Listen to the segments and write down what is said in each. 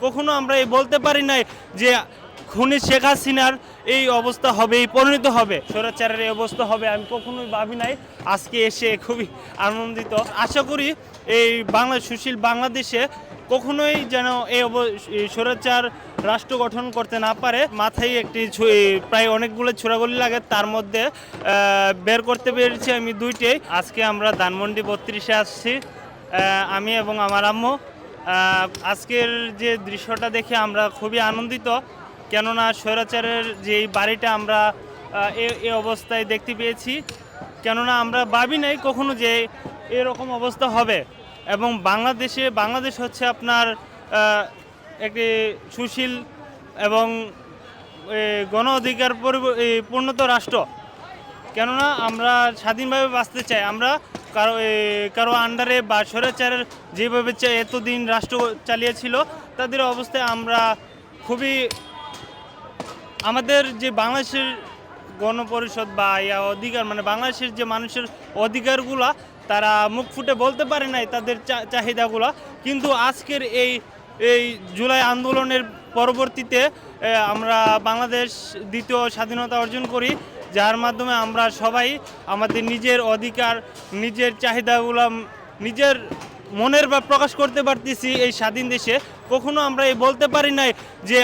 কখনো আমরা এই বলতে পারি নাই যে খুনি শেখ হাসিনার এই অবস্থা হবে, এই পরিণত হবে, স্বৈরাচারের এই অবস্থা হবে। আমি কখনোই ভাবি নাই। আজকে এসে খুবই আনন্দিত। আশা করি এই সুশীল বাংলাদেশে কখনোই যেন এই স্বৈরাচার রাষ্ট্র গঠন করতে না পারে। মাথায় একটি প্রায় অনেকগুলো ছোড়াগুলি লাগে, তার মধ্যে বের করতে পেরেছি আমি দুইটাই। আজকে আমরা ধানমন্ডি 32-এ আসছি, আমি এবং আমার আম্মু। আজকের যে দৃশ্যটা দেখে আমরা খুবই আনন্দিত, কেননা স্বৈরাচারের যে বাড়িটা আমরা এই অবস্থায় দেখতে পেয়েছি। কেননা আমরা ভাবি নাই কখনো যে এরকম অবস্থা হবে। এবং বাংলাদেশ হচ্ছে আপনার একটি সুশীল এবং গণ অধিকার পূর্ণত রাষ্ট্র। কেননা আমরা স্বাধীনভাবে বাঁচতে চাই। আমরা কারো আন্ডারে বা স্বৈরাচারের যেভাবে এতদিন রাষ্ট্র চালিয়েছিল তাদের অবস্থায় আমরা খুবই আমাদের যে বাংলাদেশের গণপরিষদ বা অধিকার, মানে বাংলাদেশের যে মানুষের অধিকারগুলা তারা মুখ ফুটে বলতে পারে নাই তাদের চাহিদাগুলা। কিন্তু আজকের এই জুলাই আন্দোলনের পরবর্তীতে আমরা বাংলাদেশ দ্বিতীয় স্বাধীনতা অর্জন করি, যার মাধ্যমে আমরা সবাই আমাদের নিজের অধিকার, নিজের চাহিদাগুলো নিজের মনের বা প্রকাশ করতে পারতেছি এই স্বাধীন দেশে। কখনো আমরা এই বলতে পারি নাই যে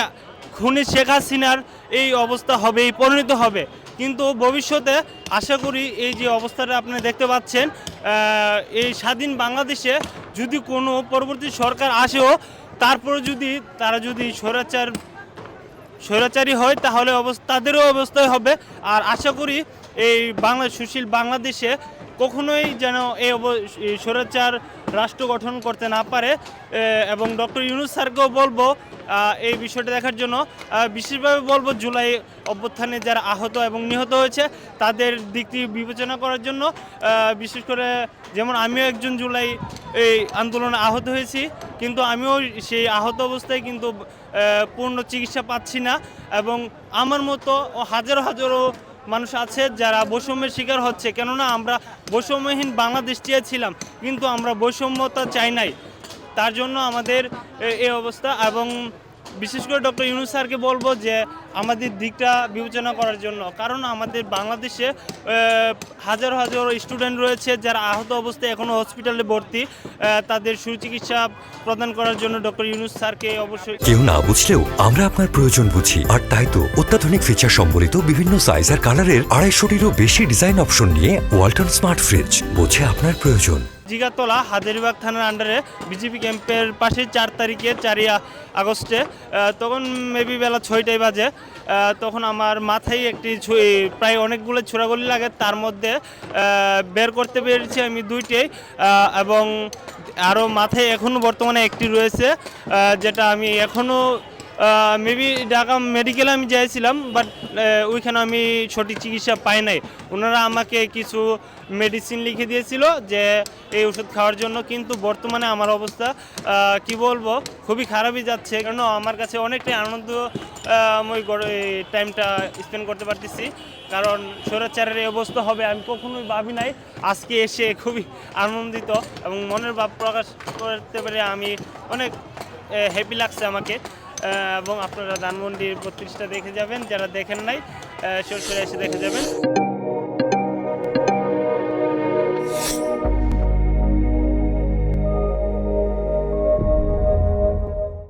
খুনি শেখ হাসিনার এই অবস্থা হবে, এই পরিণত হবে। কিন্তু ভবিষ্যতে আশা করি এই যে অবস্থাটা আপনি দেখতে পাচ্ছেন, এই স্বাধীন বাংলাদেশে যদি কোনো পরবর্তী সরকার আসেও তারপরে তারা যদি স্বৈরাচারী হয় তাহলে তাদেরও অবস্থায় হবে। আর আশা করি এই সুশীল বাংলাদেশে কখনোই যেন এই স্বৈরাচার রাষ্ট্র গঠন করতে না পারে। এবং ডক্টর ইউনূস স্যারকেও বলবো এই বিষয়টা দেখার জন্য। বিশেষভাবে বলবো জুলাই অভ্যুত্থানে যারা আহত এবং নিহত হয়েছে তাদের দিকটি বিবেচনা করার জন্য। বিশেষ করে যেমন আমিও একজন জুলাই এই আন্দোলনে আহত হয়েছি, কিন্তু আমিও সেই আহত অবস্থায় কিন্তু পূর্ণ চিকিৎসা পাচ্ছি না। এবং আমার মতো হাজারো হাজারো মানুষ আছে যারা বৈষম্যের শিকার হচ্ছে। কেননা আমরা বৈষম্যহীন বাংলাদেশ চেয়েছিলাম, কিন্তু আমরা বৈষম্যতা চাই নাই, তার জন্য আমাদের এই অবস্থা। এবং বিশেষ করে ডক্টর ইউনূস স্যারকে বলবো যে আমাদের দিকটা বিবেচনা করার জন্য, কারণ আমাদের বাংলাদেশে হাজার হাজার স্টুডেন্ট রয়েছে যারা আহত অবস্থায় এখনও হসপিটালে ভর্তি। তাদের সুচিকিৎসা প্রদান করার জন্য ডক্টর ইউনূস স্যারকে অবশ্যই। কেউ না বুঝলেও আমরা আপনার প্রয়োজন বুঝি, আর তাই তো অত্যাধুনিক ফিচার সম্বলিত বিভিন্ন সাইজ আর কালারের 250-টিরও বেশি ডিজাইন অপশন নিয়ে ওয়ালটন স্মার্ট ফ্রিজ বোঝে আপনার প্রয়োজন। জিগাতলা হাজারীবাগ থানার আন্ডারে বিজেপি ক্যাম্পের পাশে 4 তারিখে 4ই আগস্টে, তখন মেবি বেলা 6টায় বাজে। তখন আমার মাথায় একটি প্রায় অনেকগুলো ছোড়াগুলি লাগে, তার মধ্যে বের করতে পেরেছি আমি দুইটাই। এবং আরও মাথায় এখনও বর্তমানে একটি রয়েছে, যেটা আমি এখনও মেবি ঢাকা মেডিকেলে আমি যাইছিলাম, বাট ওইখানে আমি সঠিক চিকিৎসা পাই নাই। ওনারা আমাকে কিছু মেডিসিন লিখে দিয়েছিল যে এই ওষুধ খাওয়ার জন্য, কিন্তু বর্তমানে আমার অবস্থা কি বলবো, খুবই খারাপই যাচ্ছে। কারণ আমার কাছে অনেকটাই আনন্দ আমি টাইমটা স্পেন্ড করতে পারতেছি, কারণ স্বৈরাচারের এই অবস্থা হবে আমি কখনোই ভাবি নাই। আজকে এসে খুবই আনন্দিত এবং মনের ভাব প্রকাশ করতে পেরে আমি অনেক হ্যাপি লাগছে আমাকে। এবং আপনারা ধানমন্ডির 32টা দেখে যাবেন, যারা দেখেন নাই সরাসরি এসে দেখে যাবেন।